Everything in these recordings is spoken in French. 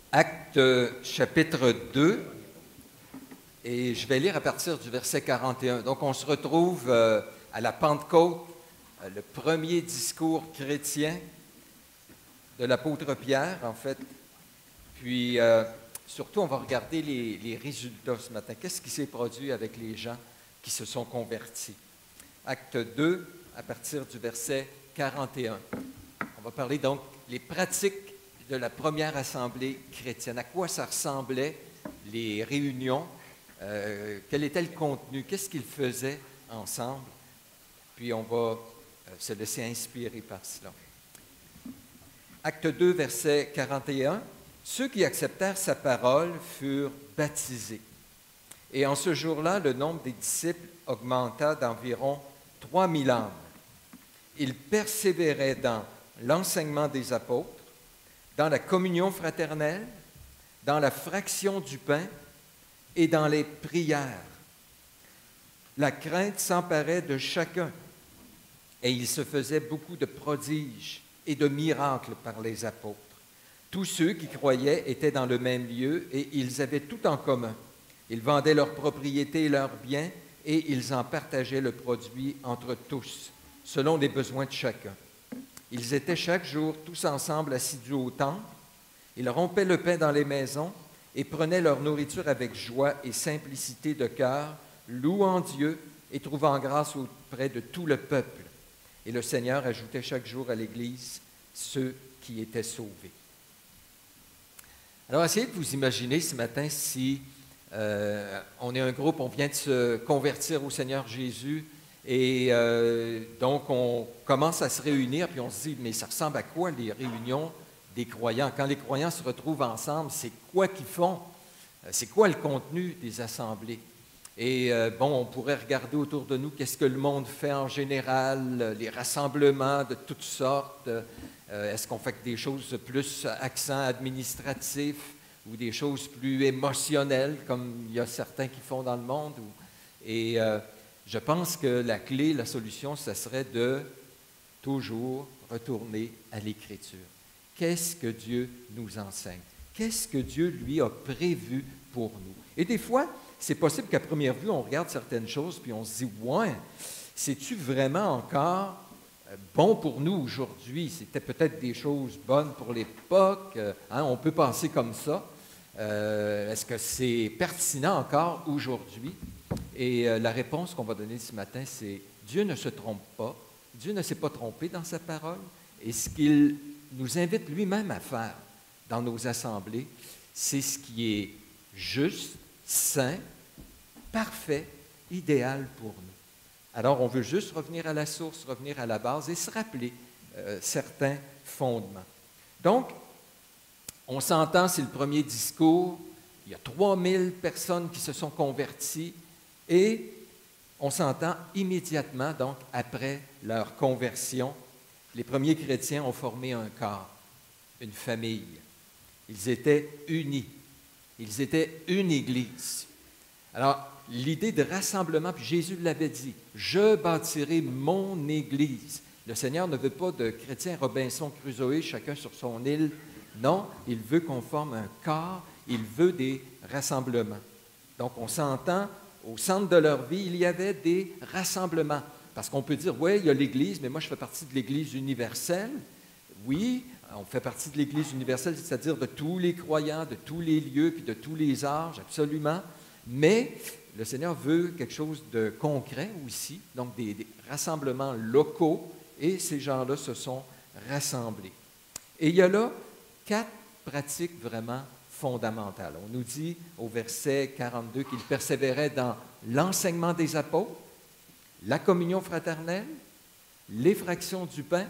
Actes chapitre 2, et je vais lire à partir du verset 41. Donc, on se retrouve à la Pentecôte, le premier discours chrétien de l'apôtre Pierre, en fait. Puis, surtout, on va regarder les résultats ce matin. Qu'est-ce qui s'est produit avec les gens qui se sont convertis? Acte 2, à partir du verset 41. On va parler donc les pratiques de la première assemblée chrétienne. À quoi ça ressemblait les réunions? Quel était le contenu? Qu'est-ce qu'ils faisaient ensemble? Puis on va se laisser inspirer par cela. Acte 2, verset 41. Ceux qui acceptèrent sa parole furent baptisés. Et en ce jour-là, le nombre des disciples augmenta d'environ 3000 âmes. Ils persévéraient dans l'enseignement des apôtres, dans la communion fraternelle, dans la fraction du pain et dans les prières. La crainte s'emparait de chacun et il se faisait beaucoup de prodiges et de miracles par les apôtres. Tous ceux qui croyaient étaient dans le même lieu et ils avaient tout en commun. Ils vendaient leurs propriétés et leurs biens et ils en partageaient le produit entre tous, selon les besoins de chacun. Ils étaient chaque jour tous ensemble assidus au temple. Ils rompaient le pain dans les maisons et prenaient leur nourriture avec joie et simplicité de cœur, louant Dieu et trouvant grâce auprès de tout le peuple. Et le Seigneur ajoutait chaque jour à l'Église ceux qui étaient sauvés. Alors, essayez de vous imaginer ce matin si on est un groupe, on vient de se convertir au Seigneur Jésus. Et donc, on commence à se réunir, puis on se dit, mais ça ressemble à quoi les réunions des croyants? Quand les croyants se retrouvent ensemble, c'est quoi qu'ils font? C'est quoi le contenu des assemblées? Et on pourrait regarder autour de nous qu'est-ce que le monde fait en général, les rassemblements de toutes sortes. Est-ce qu'on fait des choses plus accent administratif ou des choses plus émotionnelles, comme il y a certains qui font dans le monde? Je pense que la clé, la solution, ce serait de toujours retourner à l'Écriture. Qu'est-ce que Dieu nous enseigne? Qu'est-ce que Dieu, lui, a prévu pour nous? Et des fois, c'est possible qu'à première vue, on regarde certaines choses puis on se dit, ouais, c'est-tu vraiment encore bon pour nous aujourd'hui? C'était peut-être des choses bonnes pour l'époque, on peut penser comme ça. Est-ce que c'est pertinent encore aujourd'hui? Et la réponse qu'on va donner ce matin, c'est Dieu ne se trompe pas. Dieu ne s'est pas trompé dans sa parole. Et ce qu'il nous invite lui-même à faire dans nos assemblées, c'est ce qui est juste, saint, parfait, idéal pour nous. Alors, on veut juste revenir à la source, revenir à la base et se rappeler certains fondements. Donc, on s'entend, c'est le premier discours. Il y a 3000 personnes qui se sont converties. Et on s'entend immédiatement, donc, après leur conversion, les premiers chrétiens ont formé un corps, une famille. Ils étaient unis. Ils étaient une Église. Alors, l'idée de rassemblement, puis Jésus l'avait dit, « Je bâtirai mon Église ». Le Seigneur ne veut pas de chrétiens Robinson Crusoe, chacun sur son île. Non, il veut qu'on forme un corps, il veut des rassemblements. Donc, on s'entend. Au centre de leur vie, il y avait des rassemblements. Parce qu'on peut dire, oui, il y a l'Église, mais moi, je fais partie de l'Église universelle. Oui, on fait partie de l'Église universelle, c'est-à-dire de tous les croyants, de tous les lieux, puis de tous les âges, absolument. Mais le Seigneur veut quelque chose de concret aussi, donc des rassemblements locaux, et ces gens-là se sont rassemblés. Et il y a là 4 pratiques vraiment fondamentale. On nous dit au verset 42 qu'ils persévéraient dans l'enseignement des apôtres, la communion fraternelle, la fraction du pain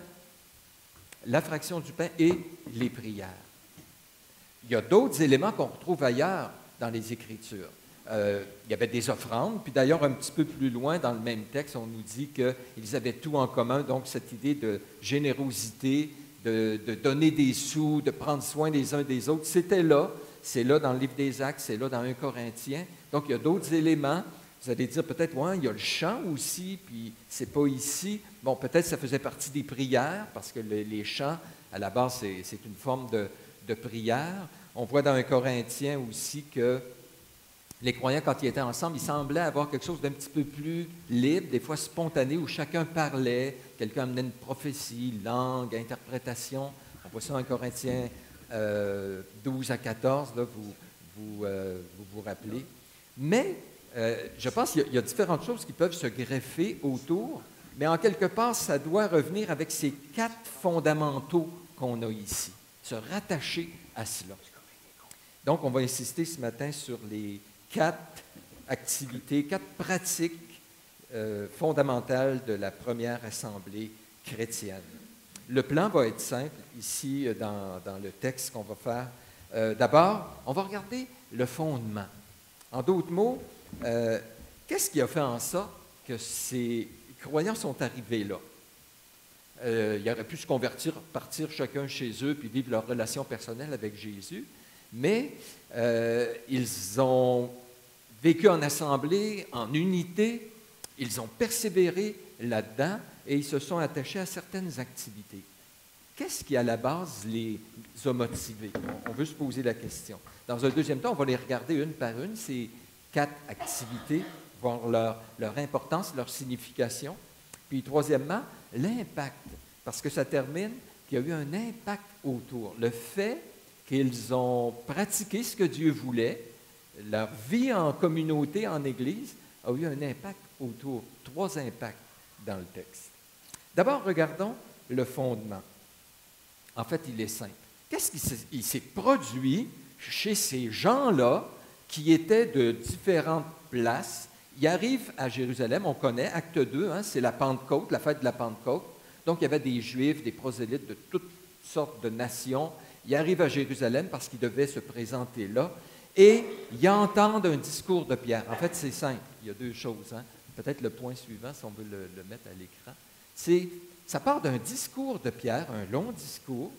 et les prières. Il y a d'autres éléments qu'on retrouve ailleurs dans les Écritures. Il y avait des offrandes, puis d'ailleurs un petit peu plus loin dans le même texte, on nous dit qu'ils avaient tout en commun, donc cette idée de générosité, de donner des sous, de prendre soin les uns des autres. C'était là, c'est là dans le livre des Actes, c'est là dans 1 Corinthiens. Donc, il y a d'autres éléments. Vous allez dire peut-être, ouais, il y a le chant aussi, puis c'est pas ici. Bon, peut-être ça faisait partie des prières, parce que les chants, à la base, c'est une forme de prière. On voit dans un Corinthien aussi que les croyants, quand ils étaient ensemble, ils semblaient avoir quelque chose d'un petit peu plus libre, des fois spontané, où chacun parlait, quelqu'un amenait une prophétie, langue, interprétation. On voit ça en Corinthiens 12 à 14, là, vous rappelez. Mais je pense qu'il y a différentes choses qui peuvent se greffer autour, mais en quelque part, ça doit revenir avec ces 4 fondamentaux qu'on a ici, se rattacher à cela. Donc, on va insister ce matin sur les 4 activités, 4 pratiques fondamentales de la première assemblée chrétienne. Le plan va être simple ici dans le texte qu'on va faire. D'abord, on va regarder le fondement. En d'autres mots, qu'est-ce qui a fait en sorte que ces croyants sont arrivés là? Ils auraient pu se convertir, partir chacun chez eux, puis vivre leur relation personnelle avec Jésus, mais ils ont vécu en assemblée, en unité, ils ont persévéré là-dedans et ils se sont attachés à certaines activités. Qu'est-ce qui, à la base, les a motivés? On veut se poser la question. Dans un deuxième temps, on va les regarder une par une, ces 4 activités, voir leur importance, leur signification. Puis, troisièmement, l'impact, parce que ça termine qu'il y a eu un impact autour. Le fait qu'ils ont pratiqué ce que Dieu voulait, leur vie en communauté, en Église, a eu un impact autour. 3 impacts dans le texte. D'abord, regardons le fondement. En fait, il est simple. Qu'est-ce qui s'est produit chez ces gens-là qui étaient de différentes places? Ils arrivent à Jérusalem, on connaît, acte 2, hein, c'est la Pentecôte, la fête de la Pentecôte. Donc, il y avait des Juifs, des prosélytes de toutes sortes de nations. Ils arrivent à Jérusalem parce qu'ils devaient se présenter là. Et ils entendent un discours de Pierre. En fait, c'est simple. Il y a 2 choses. Hein. Peut-être le point suivant, si on veut le mettre à l'écran. Ça part d'un discours de Pierre, un long discours.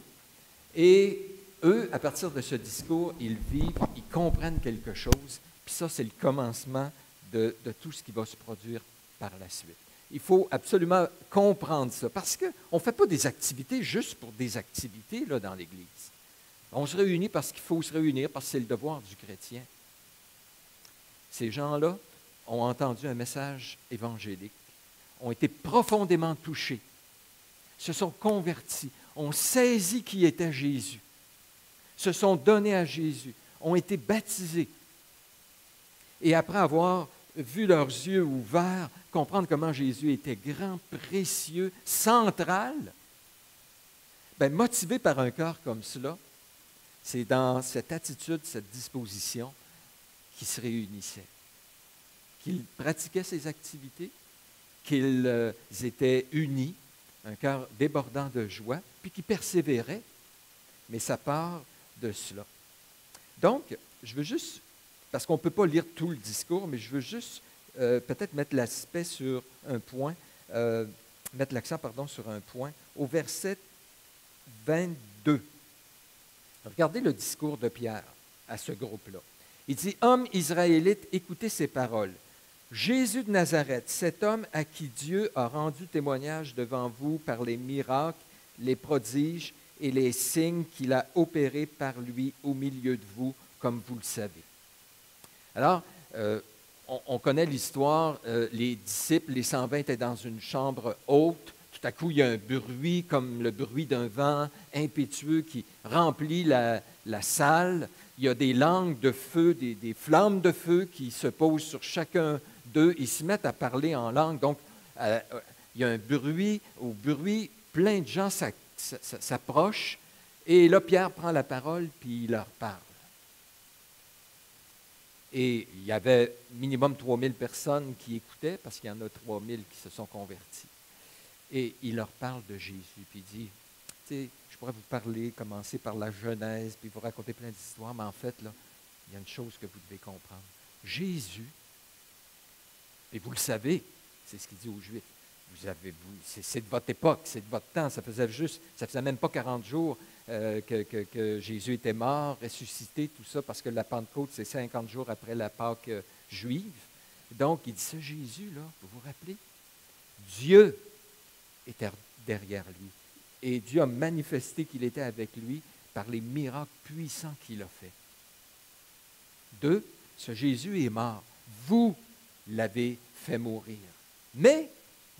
Et eux, à partir de ce discours, ils vivent, ils comprennent quelque chose. Puis ça, c'est le commencement de tout ce qui va se produire par la suite. Il faut absolument comprendre ça, parce qu'on ne fait pas des activités juste pour des activités là, dans l'Église. On se réunit parce qu'il faut se réunir, parce que c'est le devoir du chrétien. Ces gens-là ont entendu un message évangélique, ont été profondément touchés, se sont convertis, ont saisi qui était Jésus, se sont donnés à Jésus, ont été baptisés. Et après avoir vu leurs yeux ouverts, comprendre comment Jésus était grand, précieux, central, bien, motivés par un cœur comme cela, c'est dans cette attitude, cette disposition qu'ils se réunissaient, qu'ils pratiquaient ces activités, qu'ils étaient unis, un cœur débordant de joie, puis qu'ils persévéraient, mais ça part de cela. Donc, je veux juste, parce qu'on ne peut pas lire tout le discours, mais je veux juste peut-être mettre l'aspect sur un point, mettre l'accent, sur un point, au verset 22. Regardez le discours de Pierre à ce groupe-là. Il dit, « Hommes israélites, écoutez ces paroles. Jésus de Nazareth, cet homme à qui Dieu a rendu témoignage devant vous par les miracles, les prodiges et les signes qu'il a opérés par lui au milieu de vous, comme vous le savez. » Alors, on connaît l'histoire, les disciples, les 120 étaient dans une chambre haute. Tout à coup, il y a un bruit comme le bruit d'un vent impétueux qui remplit la salle. Il y a des langues de feu, des flammes de feu qui se posent sur chacun d'eux. Ils se mettent à parler en langue. Donc, il y a un bruit, plein de gens s'approchent. Et là, Pierre prend la parole, puis il leur parle. Et il y avait minimum 3000 personnes qui écoutaient, parce qu'il y en a 3000 qui se sont convertis. Et il leur parle de Jésus, puis il dit, tu sais, je pourrais vous parler, commencer par la Genèse, puis vous raconter plein d'histoires, mais en fait, là, il y a une chose que vous devez comprendre. Jésus, et vous le savez, c'est ce qu'il dit aux Juifs, c'est de votre époque, c'est de votre temps, ça faisait même pas 40 jours que Jésus était mort, ressuscité, tout ça, parce que la Pentecôte, c'est 50 jours après la Pâque juive. Donc, il dit ça, Jésus, là, vous vous rappelez? Dieu était derrière lui. Et Dieu a manifesté qu'il était avec lui par les miracles puissants qu'il a faits. 2, ce Jésus est mort. Vous l'avez fait mourir. Mais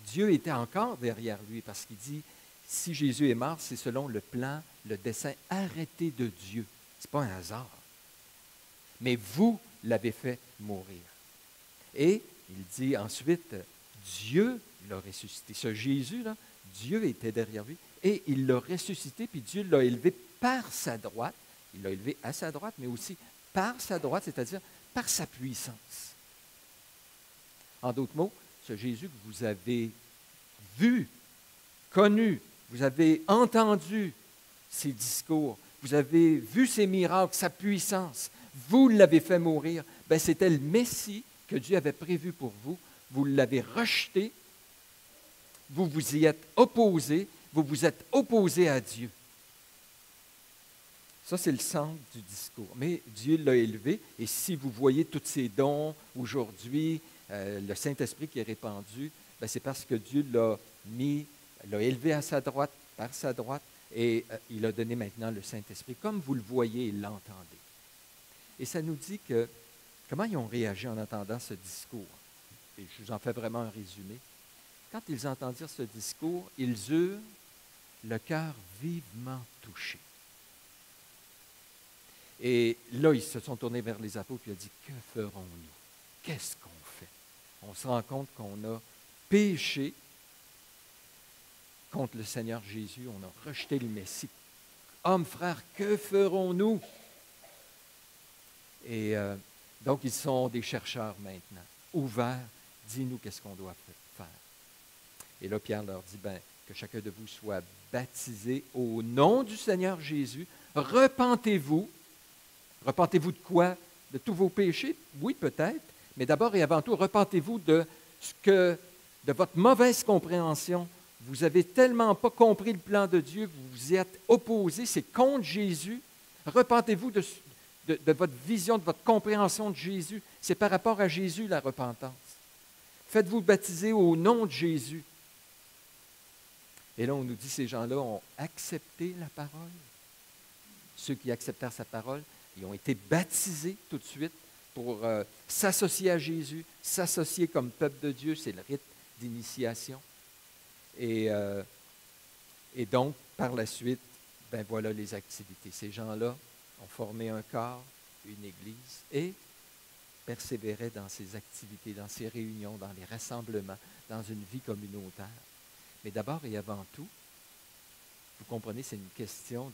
Dieu était encore derrière lui parce qu'il dit, si Jésus est mort, c'est selon le plan, le dessein arrêté de Dieu. Ce n'est pas un hasard. Mais vous l'avez fait mourir. Et il dit ensuite, Dieu l'a ressuscité. Ce Jésus-là, Dieu était derrière lui et il l'a ressuscité, puis Dieu l'a élevé par sa droite. Il l'a élevé à sa droite, mais aussi par sa droite, c'est-à-dire par sa puissance. En d'autres mots, ce Jésus que vous avez vu, connu, vous avez entendu ses discours, vous avez vu ses miracles, sa puissance, vous l'avez fait mourir, bien, c'était le Messie que Dieu avait prévu pour vous. Vous l'avez rejeté, vous vous y êtes opposé, vous vous êtes opposé à Dieu. Ça, c'est le centre du discours. Mais Dieu l'a élevé, et si vous voyez tous ces dons aujourd'hui, le Saint-Esprit qui est répandu, bien, c'est parce que Dieu l'a élevé à sa droite, par sa droite, et il a donné maintenant le Saint-Esprit, comme vous le voyez et l'entendez. Et ça nous dit comment ils ont réagi en entendant ce discours. Et je vous en fais vraiment un résumé. Quand ils entendirent ce discours, ils eurent le cœur vivement touché. Et là, ils se sont tournés vers les apôtres et ils ont dit, que ferons-nous? Qu'est-ce qu'on fait? On se rend compte qu'on a péché contre le Seigneur Jésus, on a rejeté le Messie. Hommes, frères, que ferons-nous? Et donc, ils sont des chercheurs maintenant, ouverts. Dis-nous qu'est-ce qu'on doit faire. Et là, Pierre leur dit, que chacun de vous soit baptisé au nom du Seigneur Jésus. Repentez-vous. Repentez-vous de quoi? De tous vos péchés? Oui, peut-être. Mais d'abord et avant tout, repentez-vous de votre mauvaise compréhension. Vous n'avez tellement pas compris le plan de Dieu, vous vous y êtes opposé, c'est contre Jésus. Repentez-vous de votre vision, de votre compréhension de Jésus. C'est par rapport à Jésus la repentance. Faites-vous baptiser au nom de Jésus. Et là, on nous dit, ces gens-là ont accepté la parole. Ceux qui acceptèrent sa parole, ils ont été baptisés tout de suite pour s'associer à Jésus, s'associer comme peuple de Dieu. C'est le rite d'initiation. Et donc, par la suite, voilà les activités. Ces gens-là ont formé un corps, une église, et persévéraient dans ces activités, dans ces réunions, dans les rassemblements, dans une vie communautaire. Mais d'abord et avant tout, vous comprenez, c'est une question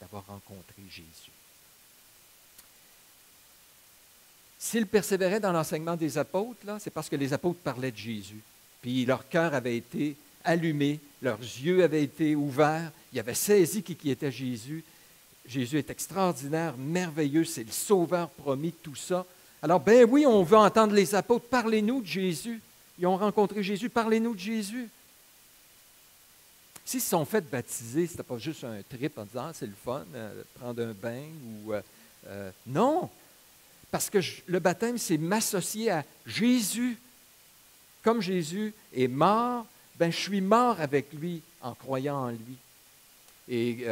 d'avoir rencontré Jésus. S'ils persévéraient dans l'enseignement des apôtres, là, c'est parce que les apôtres parlaient de Jésus. Puis leur cœur avait été allumé, leurs yeux avaient été ouverts, ils avaient saisi qui était Jésus. Jésus est extraordinaire, merveilleux, c'est le sauveur promis, tout ça. Alors, oui, on veut entendre les apôtres, parlez-nous de Jésus. Ils ont rencontré Jésus, parlez-nous de Jésus. S'ils se sont fait baptiser, ce n'était pas juste un trip en disant, c'est le fun, prendre un bain ou... non, parce que le baptême, c'est m'associer à Jésus. Comme Jésus est mort, je suis mort avec lui en croyant en lui. Et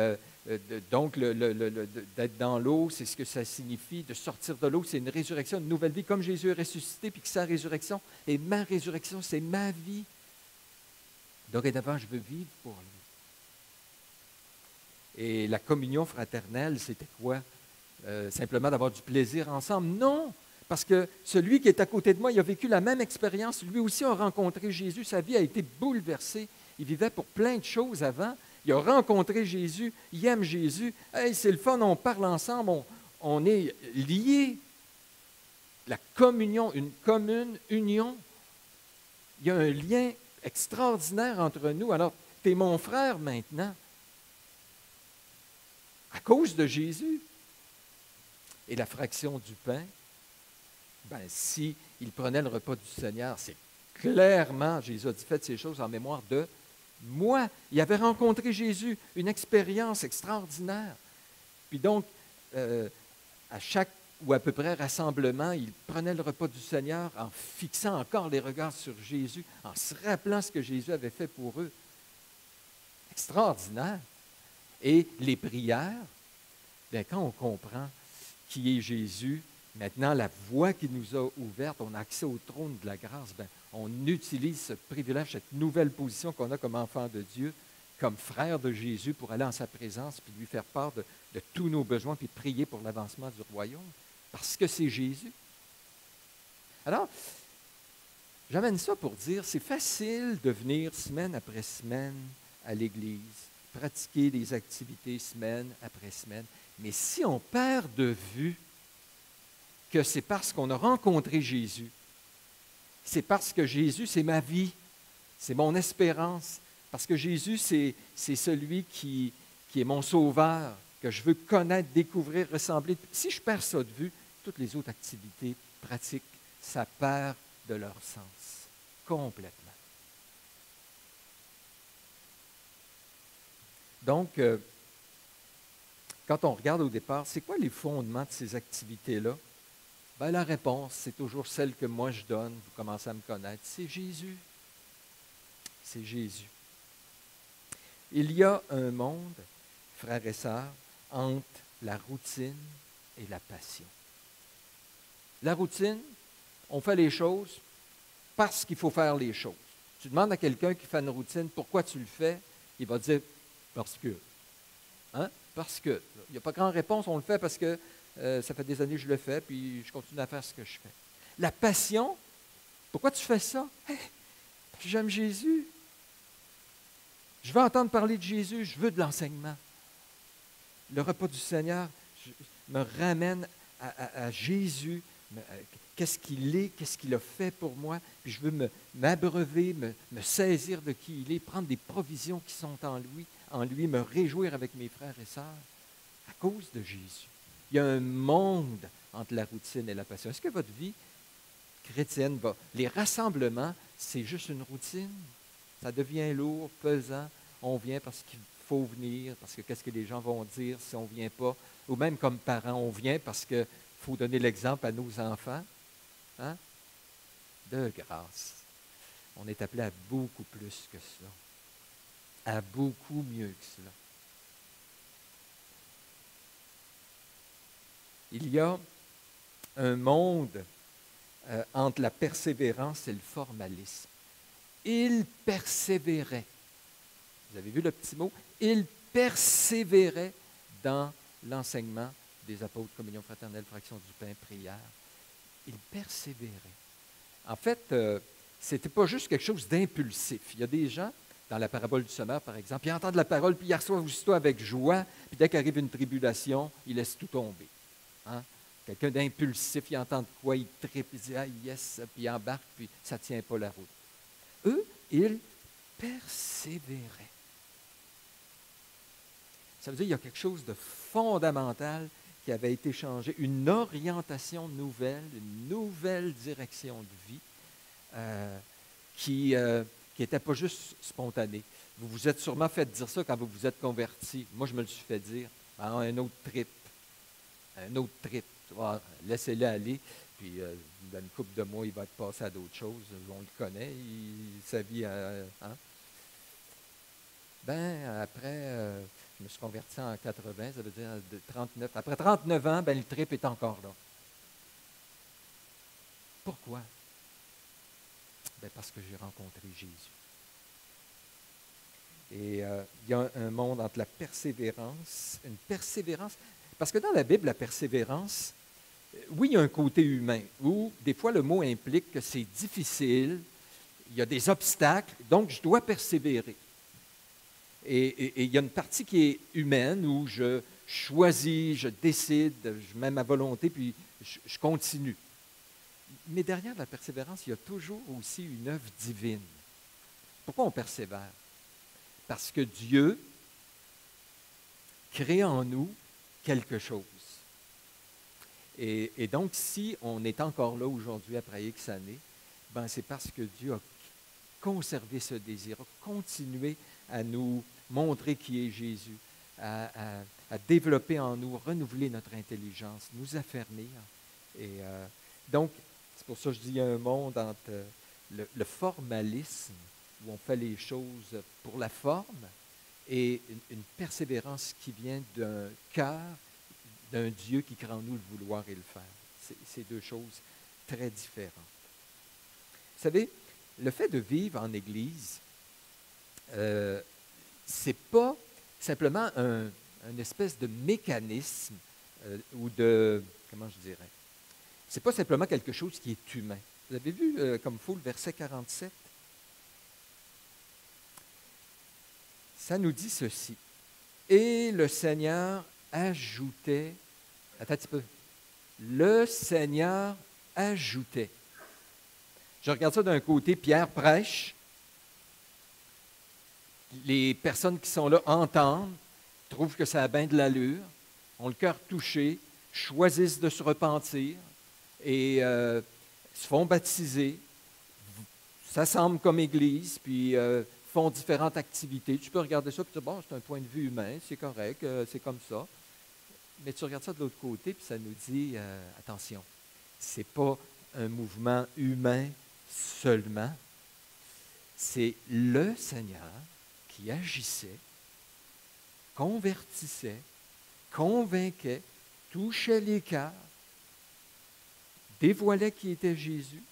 donc, d'être dans l'eau, c'est ce que ça signifie, de sortir de l'eau, c'est une résurrection, une nouvelle vie, comme Jésus est ressuscité, puis que sa résurrection, et ma résurrection, c'est ma vie. Dorénavant, je veux vivre pour lui. Et la communion fraternelle, c'était quoi? Simplement d'avoir du plaisir ensemble? Non! Parce que celui qui est à côté de moi, il a vécu la même expérience. Lui aussi a rencontré Jésus. Sa vie a été bouleversée. Il vivait pour plein de choses avant. Il a rencontré Jésus. Il aime Jésus. Hey, c'est le fun, on parle ensemble. On est liés. La communion, une commune union. Il y a un lien extraordinaire entre nous. Alors, tu es mon frère maintenant. À cause de Jésus. Et la fraction du pain, si il prenait le repas du Seigneur, c'est clairement, Jésus a dit, faites ces choses en mémoire de moi. Il avait rencontré Jésus, une expérience extraordinaire. Puis donc, à chaque ou à peu près rassemblement, il prenait le repas du Seigneur en fixant encore les regards sur Jésus, en se rappelant ce que Jésus avait fait pour eux. Extraordinaire. Et les prières, bien, quand on comprend qui est Jésus, maintenant la voie qu'il nous a ouverte, on a accès au trône de la grâce, bien, on utilise ce privilège, cette nouvelle position qu'on a comme enfant de Dieu, comme frère de Jésus, pour aller en sa présence, puis lui faire part de tous nos besoins, puis prier pour l'avancement du royaume, parce que c'est Jésus. Alors, j'amène ça pour dire, c'est facile de venir semaine après semaine à l'Église, pratiquer des activités semaine après semaine, mais si on perd de vue que c'est parce qu'on a rencontré Jésus, c'est parce que Jésus, c'est ma vie, c'est mon espérance, parce que Jésus, c'est celui qui est mon sauveur, que je veux connaître, découvrir, ressembler. Si je perds ça de vue, toutes les autres activités pratiques, ça perd de leur sens, complètement. Donc, quand on regarde au départ, c'est quoi les fondements de ces activités-là? Bien, la réponse, c'est toujours celle que moi je donne, vous commencez à me connaître, c'est Jésus. C'est Jésus. Il y a un monde, frères et sœurs, entre la routine et la passion. La routine, on fait les choses parce qu'il faut faire les choses. Tu demandes à quelqu'un qui fait une routine, pourquoi tu le fais? Il va dire, parce que. Hein? Parce que. Il n'y a pas grande réponse, on le fait parce que ça fait des années que je le fais, puis je continue à faire ce que je fais. La passion, pourquoi tu fais ça? Hey, j'aime Jésus. Je veux entendre parler de Jésus, je veux de l'enseignement. Le repas du Seigneur me ramène à Jésus, qu'est-ce qu'il est, qu'est-ce qu'il a fait pour moi, puis je veux m'abreuver, me saisir de qui il est, prendre des provisions qui sont en lui, me réjouir avec mes frères et sœurs, à cause de Jésus. Il y a un monde entre la routine et la passion. Est-ce que votre vie chrétienne va... Les rassemblements, c'est juste une routine. Ça devient lourd, pesant. On vient parce qu'il faut venir, parce que qu'est-ce que les gens vont dire si on ne vient pas. Ou même comme parents, on vient parce qu'il faut donner l'exemple à nos enfants. Hein? De grâce. On est appelé à beaucoup plus que cela. À beaucoup mieux que cela. Il y a un monde entre la persévérance et le formalisme. Il persévérait. Vous avez vu le petit mot? Il persévérait dans l'enseignement des apôtres, communion fraternelle, fraction du pain, prière. Il persévérait. En fait, ce n'était pas juste quelque chose d'impulsif. Il y a des gens, dans la parabole du semeur, par exemple, ils entendent la parole, puis ils reçoivent aussitôt avec joie, puis dès qu'arrive une tribulation, ils laissent tout tomber. Hein? Quelqu'un d'impulsif, il entend de quoi, il tripe, il dit « Ah, yes », puis il embarque, puis ça ne tient pas la route. Eux, ils persévéraient. Ça veut dire qu'il y a quelque chose de fondamental qui avait été changé, une orientation nouvelle, une nouvelle direction de vie qui n'était pas juste spontanée. Vous vous êtes sûrement fait dire ça quand vous vous êtes converti. Moi, je me le suis fait dire. Ah, un autre trip. Un autre trip. Ah, laissez-le aller. Puis, dans une couple de mois, il va être passé à d'autres choses. On le connaît. Sa vie. Hein? Ben, après, je me suis converti en 80, ça veut dire de 39. Après 39 ans, ben, le trip est encore là. Pourquoi? Ben, parce que j'ai rencontré Jésus. Et il y a un monde entre la persévérance, une persévérance. Parce que dans la Bible, la persévérance, oui, il y a un côté humain, où des fois le mot implique que c'est difficile, il y a des obstacles, donc je dois persévérer. Et il y a une partie qui est humaine, où je choisis, je décide, je mets ma volonté, puis je continue. Mais derrière la persévérance, il y a toujours aussi une œuvre divine. Pourquoi on persévère? Parce que Dieu crée en nous quelque chose. Et donc, si on est encore là aujourd'hui après X années, ben c'est parce que Dieu a conservé ce désir, a continué à nous montrer qui est Jésus, à développer en nous, renouveler notre intelligence, nous affermir. Et donc, c'est pour ça que je dis qu'il y a un monde entre le formalisme, où on fait les choses pour la forme, et une persévérance qui vient d'un cœur d'un Dieu qui crée en nous le vouloir et le faire. C'est deux choses très différentes. Vous savez, le fait de vivre en Église, c'est pas simplement une espèce de mécanisme ou de, comment je dirais, c'est pas simplement quelque chose qui est humain. Vous avez vu comme il faut le verset 47? Ça nous dit ceci. Et le Seigneur ajoutait, attends un petit peu, le Seigneur ajoutait. Je regarde ça d'un côté, Pierre prêche, les personnes qui sont là entendent, trouvent que ça a bien de l'allure, ont le cœur touché, choisissent de se repentir et se font baptiser, s'assemblent comme Église, puis font différentes activités. Tu peux regarder ça et dire, bon, c'est un point de vue humain, c'est correct, c'est comme ça. Mais tu regardes ça de l'autre côté, puis ça nous dit, attention, ce n'est pas un mouvement humain seulement, c'est le Seigneur qui agissait, convertissait, convainquait, touchait les cœurs, dévoilait qui était Jésus,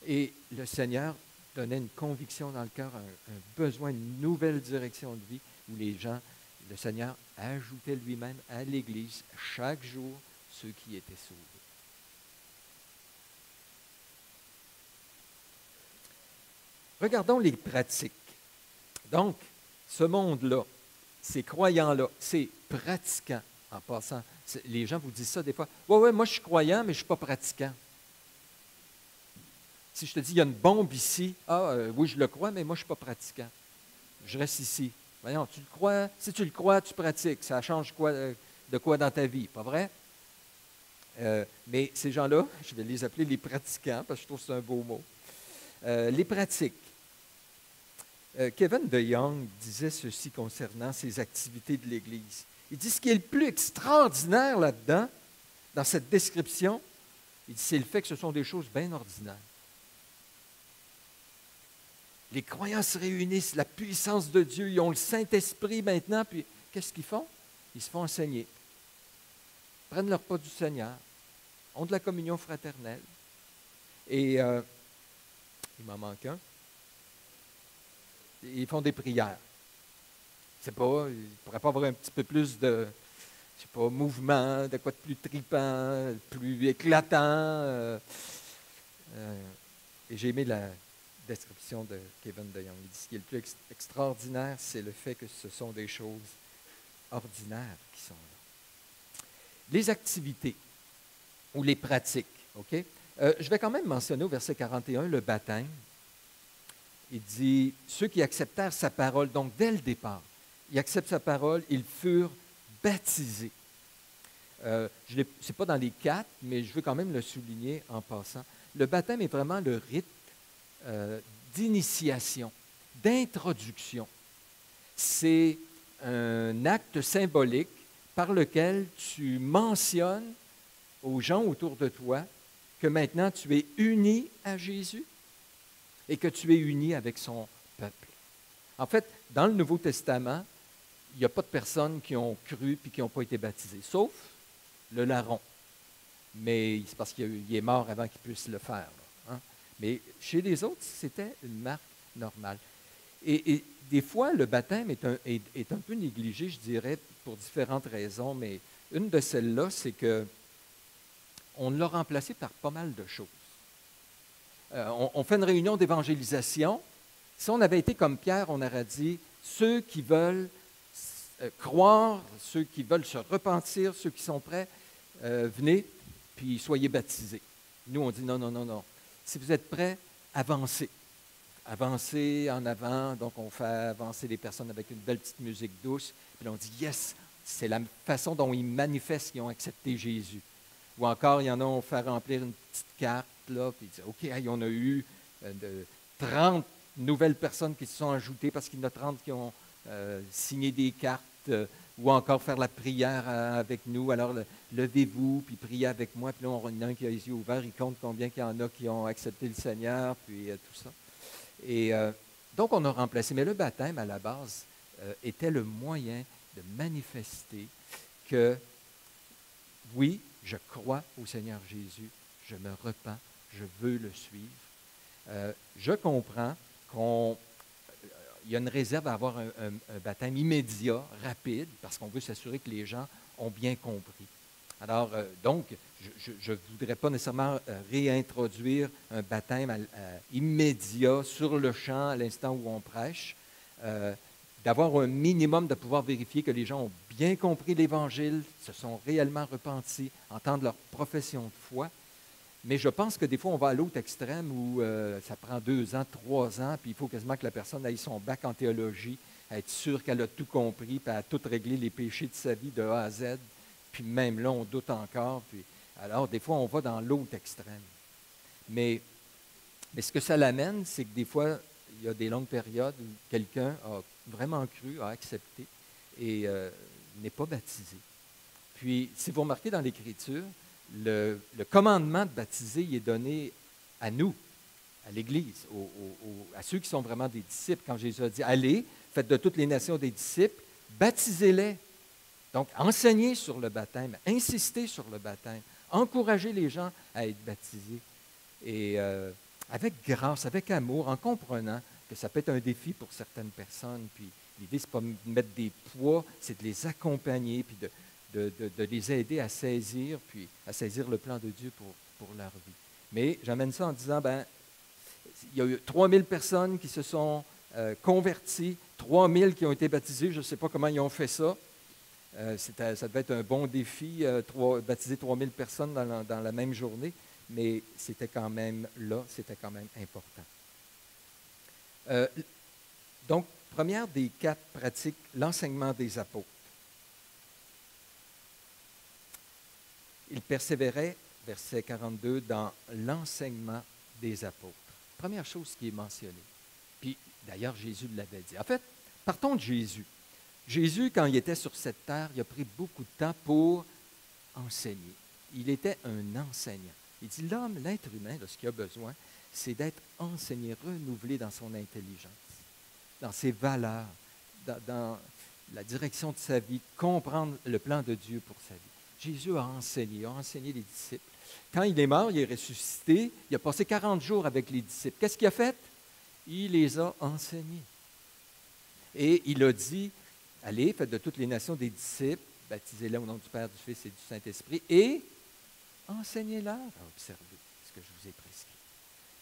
et le Seigneur donnait une conviction dans le cœur, un besoin, une nouvelle direction de vie, où les gens, le Seigneur ajoutait lui-même à l'Église chaque jour ceux qui étaient sauvés. Regardons les pratiques. Donc, ce monde-là, ces croyants-là, ces pratiquants, en passant, les gens vous disent ça des fois. Ouais, moi je suis croyant, mais je ne suis pas pratiquant. Si je te dis, il y a une bombe ici, oui, je le crois, mais moi je ne suis pas pratiquant. Je reste ici. Voyons, tu le crois, si tu le crois, tu pratiques. Ça change quoi, de quoi dans ta vie, pas vrai? Mais ces gens-là, je vais les appeler les pratiquants, parce que je trouve que c'est un beau mot. Les pratiques. Kevin DeYoung disait ceci concernant ces activités de l'Église. Il dit ce qui est le plus extraordinaire là-dedans, dans cette description, il dit c'est le fait que ce sont des choses bien ordinaires. Les croyants se réunissent, la puissance de Dieu, ils ont le Saint-Esprit maintenant, puis qu'est-ce qu'ils font? Ils se font enseigner, prennent leur pas du Seigneur, ont de la communion fraternelle, et il m'en manque un. Ils font des prières. Je ne sais pas, il ne pourrait pas avoir un petit peu plus de, je sais pas, mouvement, de quoi de plus tripant, plus éclatant. Et j'ai aimé la description de Kevin DeYoung. Il dit ce qui est le plus extraordinaire, c'est le fait que ce sont des choses ordinaires qui sont là. Les activités ou les pratiques, OK? Je vais quand même mentionner au verset 41 le baptême. Il dit, ceux qui acceptèrent sa parole, donc dès le départ, ils acceptent sa parole, ils furent baptisés. Ce n'est pas dans les 4, mais je veux quand même le souligner en passant. Le baptême est vraiment le rite d'initiation, d'introduction. C'est un acte symbolique par lequel tu mentionnes aux gens autour de toi que maintenant tu es uni à Jésus et que tu es uni avec son peuple. En fait, dans le Nouveau Testament, il n'y a pas de personnes qui ont cru et qui n'ont pas été baptisées, sauf le larron. Mais c'est parce qu'il est mort avant qu'il puisse le faire. Là, hein? Mais chez les autres, c'était une marque normale. Et des fois, le baptême est un peu négligé, je dirais, pour différentes raisons, mais une de celles-là, c'est qu'on l'a remplacé par pas mal de choses. On fait une réunion d'évangélisation. Si on avait été comme Pierre, on aurait dit, ceux qui veulent croire, ceux qui veulent se repentir, ceux qui sont prêts, venez, puis soyez baptisés. Nous, on dit non, non, non, non. Si vous êtes prêts, avancez. Avancez en avant. Donc, on fait avancer les personnes avec une belle petite musique douce. Puis on dit, yes, c'est la façon dont ils manifestent qu'ils ont accepté Jésus. Ou encore, il y en a, on fait remplir une petite carte, là, puis ils disent, OK, hey, on a eu 30 nouvelles personnes qui se sont ajoutées parce qu'il y en a 30 qui ont signé des cartes, ou encore faire la prière avec nous. Alors, levez-vous, puis priez avec moi. Puis là, on a un qui a les yeux ouverts, il compte combien il y en a qui ont accepté le Seigneur, puis tout ça. Et donc, on a remplacé. Mais le baptême, à la base, était le moyen de manifester que oui, je crois au Seigneur Jésus, je me repens, je veux le suivre. Je comprends qu'il y a une réserve à avoir un baptême immédiat, rapide, parce qu'on veut s'assurer que les gens ont bien compris. Alors, donc, je ne voudrais pas nécessairement réintroduire un baptême immédiat sur le champ à l'instant où on prêche, d'avoir un minimum de pouvoir vérifier que les gens ont bien compris l'Évangile, se sont réellement repentis, entendent leur profession de foi. Mais je pense que des fois, on va à l'autre extrême où ça prend 2 ans, 3 ans, puis il faut quasiment que la personne ait son bac en théologie, être sûre qu'elle a tout compris, puis elle a tout réglé les péchés de sa vie de A à Z. Puis même là, on doute encore. Puis, alors, des fois, on va dans l'autre extrême. Mais ce que ça l'amène, c'est que des fois, il y a des longues périodes où quelqu'un a vraiment cru, a accepté et n'est pas baptisé. Puis, si vous remarquez dans l'Écriture, le commandement de baptiser il est donné à nous, à l'Église, à ceux qui sont vraiment des disciples. Quand Jésus a dit « Allez, faites de toutes les nations des disciples, baptisez-les ». Donc, enseignez sur le baptême, insistez sur le baptême, encouragez les gens à être baptisés. Et avec grâce, avec amour, en comprenant que ça peut être un défi pour certaines personnes. Puis l'idée, ce n'est pas de mettre des poids, c'est de les accompagner, puis de les aider à saisir le plan de Dieu pour leur vie. Mais j'amène ça en disant, il y a eu 3000 personnes qui se sont converties, 3000 qui ont été baptisées, je ne sais pas comment ils ont fait ça. Ça devait être un bon défi, baptiser 3000 personnes dans la même journée, mais c'était quand même là, c'était quand même important. Donc, première des 4 pratiques, l'enseignement des apôtres. Ils persévéraient, verset 42, dans l'enseignement des apôtres. Première chose qui est mentionnée. Puis, d'ailleurs, Jésus l'avait dit. En fait, partons de Jésus. Jésus, quand il était sur cette terre, il a pris beaucoup de temps pour enseigner. Il était un enseignant. Il dit, l'homme, l'être humain, ce qu'il a besoin, c'est d'être enseigné, renouvelé dans son intelligence, dans ses valeurs, dans la direction de sa vie, comprendre le plan de Dieu pour sa vie. Jésus a enseigné les disciples. Quand il est mort, il est ressuscité, il a passé 40 jours avec les disciples. Qu'est-ce qu'il a fait? Il les a enseignés. Et il a dit, allez, faites de toutes les nations des disciples, baptisez-les au nom du Père, du Fils et du Saint-Esprit, et enseignez-leur à observer ce que je vous ai prescrit.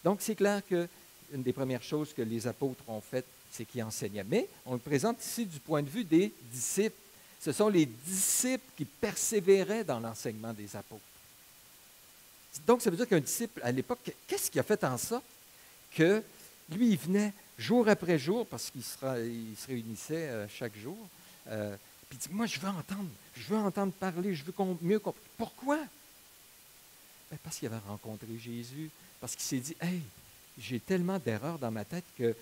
Donc, c'est clair qu'une des premières choses que les apôtres ont faites, c'est qu'ils enseignaient. Mais on le présente ici du point de vue des disciples. Ce sont les disciples qui persévéraient dans l'enseignement des apôtres. Donc, ça veut dire qu'un disciple, à l'époque, qu'est-ce qui a fait en sorte que lui, il venait jour après jour, parce qu'il se réunissait chaque jour, puis il dit, moi, je veux entendre parler, je veux mieux comprendre. Pourquoi? Parce qu'il avait rencontré Jésus, parce qu'il s'est dit, hey, j'ai tellement d'erreurs dans ma tête que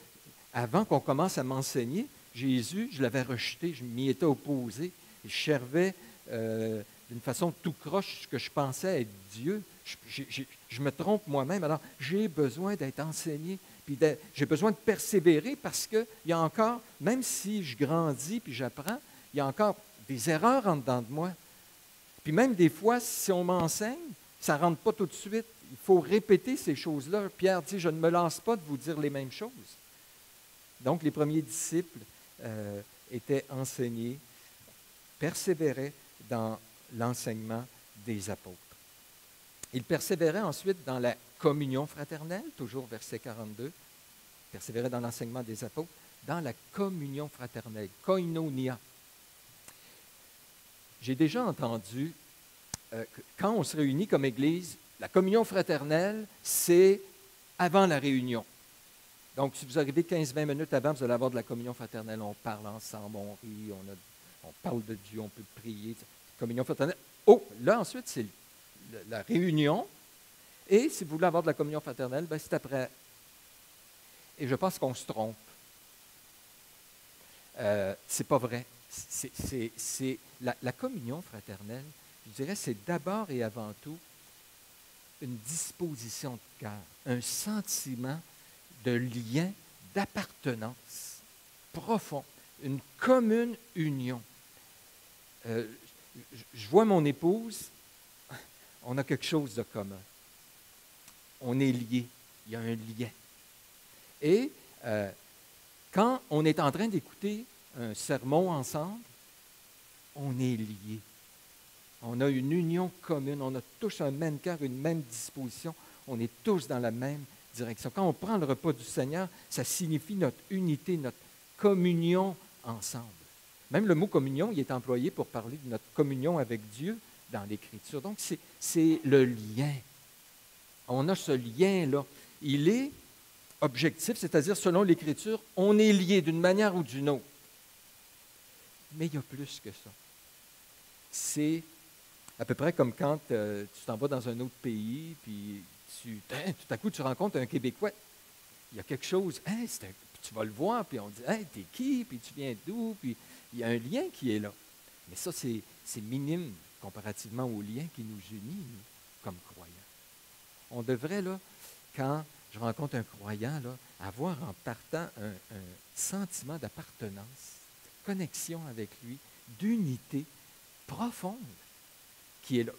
avant qu'on commence à m'enseigner, Jésus, je l'avais rejeté, je m'y étais opposé, et je servais d'une façon tout croche ce que je pensais être Dieu. Je me trompe moi-même, alors j'ai besoin d'être enseigné, puis j'ai besoin de persévérer parce qu'il y a encore, même si je grandis puis j'apprends, il y a encore des erreurs en dedans de moi. Puis même des fois, si on m'enseigne, ça ne rentre pas tout de suite. Il faut répéter ces choses-là. Pierre dit, je ne me lance pas de vous dire les mêmes choses. Donc, les premiers disciples étaient enseignés, persévéraient dans l'enseignement des apôtres. Ils persévéraient ensuite dans la communion fraternelle, toujours verset 42, persévéraient dans l'enseignement des apôtres, dans la communion fraternelle, koinonia. J'ai déjà entendu que quand on se réunit comme Église, la communion fraternelle, c'est avant la réunion. Donc, si vous arrivez 15-20 minutes avant, vous allez avoir de la communion fraternelle. On parle ensemble, on rit, on parle de Dieu, on peut prier. Communion fraternelle. Oh, là, ensuite, c'est la réunion. Et si vous voulez avoir de la communion fraternelle, c'est après. Et je pense qu'on se trompe. C'est pas vrai. C'est la communion fraternelle, je dirais, c'est d'abord et avant tout une disposition de cœur, un sentiment de lien, d'appartenance profond, une commune union. Je vois mon épouse, on a quelque chose de commun. On est liés. Il y a un lien. Et quand on est en train d'écouter un sermon ensemble, on est liés. On a une union commune. On a tous un même cœur, une même disposition. On est tous dans la même direction. Quand on prend le repas du Seigneur, ça signifie notre unité, notre communion ensemble. Même le mot communion, il est employé pour parler de notre communion avec Dieu dans l'Écriture. Donc, c'est le lien. On a ce lien-là. Il est objectif, c'est-à-dire, selon l'Écriture, on est lié d'une manière ou d'une autre. Mais il y a plus que ça. C'est à peu près comme quand tu t'en vas dans un autre pays, puis tout à coup, tu rencontres un Québécois. Il y a quelque chose, tu vas le voir, puis on dit, hey, t'es qui, puis tu viens d'où, puis il y a un lien qui est là. Mais ça, c'est minime comparativement au lien qui nous unit, nous, comme croyants. On devrait, là, quand je rencontre un croyant, là, avoir en partant un sentiment d'appartenance, de connexion avec lui, d'unité profonde qui est là.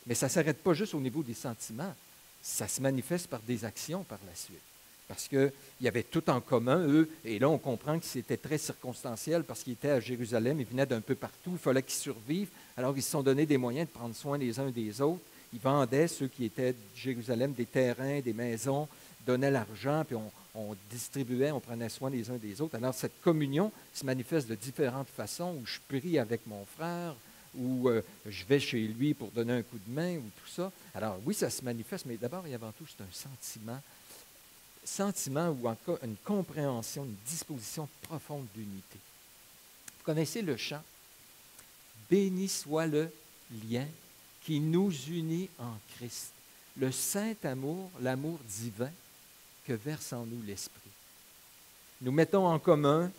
Mais ça ne s'arrête pas juste au niveau des sentiments, ça se manifeste par des actions par la suite. Parce qu'il y avait tout en commun, eux, et là on comprend que c'était très circonstanciel parce qu'ils étaient à Jérusalem, ils venaient d'un peu partout, il fallait qu'ils survivent, alors ils se sont donné des moyens de prendre soin les uns des autres. Ils vendaient, ceux qui étaient de Jérusalem, des terrains, des maisons, donnaient l'argent, puis on distribuait, on prenait soin les uns des autres. Alors cette communion se manifeste de différentes façons, où je prie avec mon frère, où je vais chez lui pour donner un coup de main, ou tout ça. Alors oui, ça se manifeste, mais d'abord et avant tout, c'est un sentiment ou encore une compréhension, une disposition profonde d'unité. Vous connaissez le chant « Béni soit le lien qui nous unit en Christ, le saint amour, l'amour divin que verse en nous l'Esprit. » Nous mettons en commun,